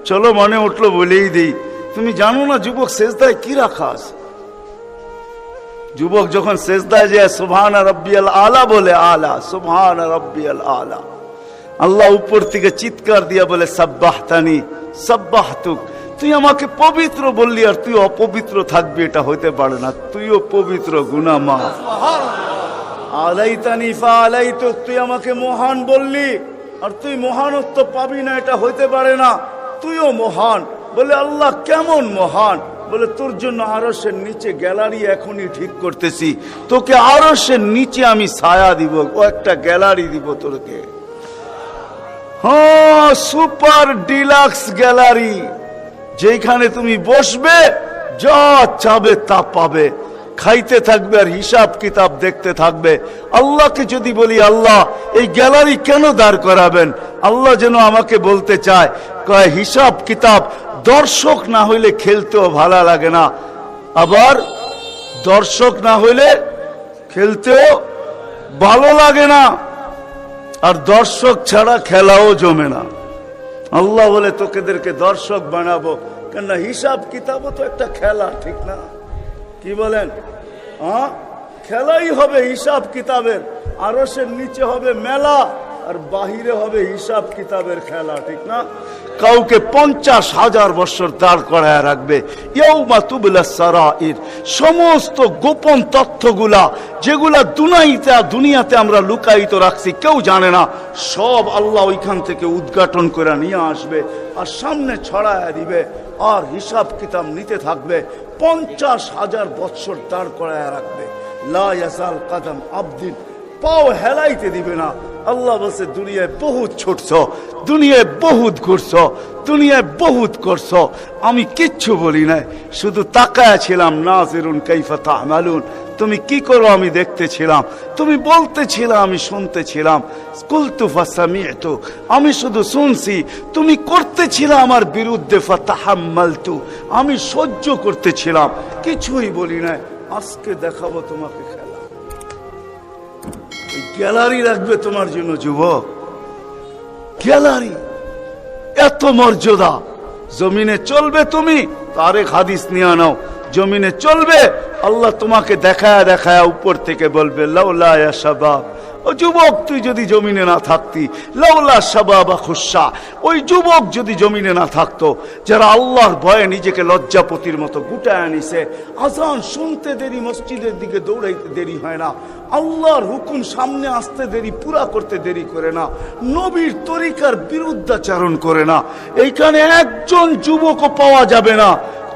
চলো মনে উঠলো বলেই দিই, তুমি জানো না যুবক সেজদায় কি রাখা আছে? যুবক যখন সেজদায় যায় সুবহান রাব্বিয়াল আলা বলে, আলা সুবহান রাব্বিয়াল আলা, আল্লাহ উপর থেকে চিৎকার দিয়া বলে সাব্বাহতানি সাব্বাহতুক, তুই আমাকে পবিত্র বললি আর তুই অপবিত্র থাকবি, এটা হইতে পারে না। তুইও পবিত্র, গুনাহ মাফ। আলাইতানি ফাআলাইতুক, তুই আমাকে মহান বললি আর তুই মহানত্ব পাবি না, এটা হইতে পারে না। তুইও মহান। বলে আল্লাহ কেমন মহান? বলে তোর জন্য আরশের নিচে গ্যালারি এখনই ঠিক করতেছি, তোকে আরশের নিচে আমি ছায়া দিব, ও একটা গ্যালারি দিব তোকে। হ্যাঁ, সুপার ডিলাক্স গ্যালারি, যেখানে তুমি বসবে যা চাবে তা পাবে, খাইতে থাকবে আর হিসাব কিতাব দেখতে থাকবে। আল্লাহকে যদি বলি আল্লাহ এই গ্যালারি কেন দাঁড় করাবেন, আল্লাহ যেন আমাকে বলতে চায়, কয় হিসাব কিতাব দর্শক না হইলে খেলতেও ভালো লাগে না, আবার দর্শক না হইলে খেলতেও ভালো লাগে না, আর দর্শক ছাড়া খেলাও জমে না। আল্লাহ বলে তোকেদেরকে দর্শক বানাবো, কেন হিসাব কিতাবও তো একটা খেলা, ঠিক না? কি বলেন? হ্যাঁ, খেলাই হবে হিসাব কিতাবের। আরশের নিচে হবে মেলা আর বাহিরে হবে হিসাব কিতাবের খেলা, ঠিক না? কাউকে 50,000 বছর দাঁড় করায় রাখবে। ইয়াউমা তুবলাস সারাইর, সমস্ত গোপন তথ্যগুলা যেগুলা দুনিয়াতে আমরা লুকায়িত রাখছি, কেউ জানে না, সব আল্লাহ ওইখান থেকে উদ্ঘাটন করে নিয়ে আসবে আর সামনে ছড়ায় দিবে, আর হিসাব কিতাব নিতে থাকবে। 50,000 বছর দাঁড় করায় রাখবে। লা ইয়াজাল কদম আবদিন, পাও হেলাইতে দিবে না। আল্লাহ বলছে দুনিয়ায় বহুত ছুটছ, দুনিয়ায় বহুত ঘুরছ, দুনিয়ায় বহুত করছ, আমি কিচ্ছু বলি নাই, শুধু তাকায় ছিলাম। নাজিরুন কাইফা তা'মালুন, তুমি কি করো আমি দেখতেছিলাম, তুমি বলতেছিলাম আমি শুনতেছিলাম। কুলতু ফাসামি'তু, আমি শুধু শুনছি, তুমি করতেছিলাম আমার বিরুদ্ধে। ফাতাহাম্মালতু, আমি সহ্য করতেছিলাম, কিছুই বলি নাই। আজকে দেখাবো তোমাকে খেলা। গ্যালারি রাখবে তোমার জন্য যুবক, গ্যালারি, এত মর্যাদা। জমিনে চলবে তুমি, তারেক হাদিস নিয়ে নাও, জমিনে চলবে, আল্লাহ তোমাকে দেখায়া দেখায়া উপর থেকে বলবে লাউলা ইয়া শাবাব, ও যুবক তুই যদি জমিনে না থাকতি, লাউলা শাবাবা খুশা, ওই যুবক যদি জমিনে না থাকতো, যারা আল্লাহর ভয়ে নিজেকে লজ্জাপতির মতো গুটায় আনিছে। আজান শুনতে দেরি, মসজিদের দিকে দৌড়াইতে দেরি হয় না, আল্লাহর হুকুম সামনে আসতে দেরি, পুরা করতে দেরি করে না, নবীর তরিকার বিরুদ্ধাচারণ করে না। এইখানে একজন যুবকও পাওয়া যাবে না।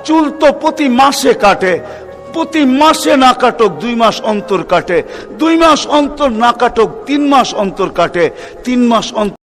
চুল তো প্রতি মাসে কাটে, প্রতি মাসে না কাটক 2 মাস অন্তর কাটে, 2 মাস অন্তর না কাটক 3 মাস অন্তর কাটে, 3 মাস অন্তর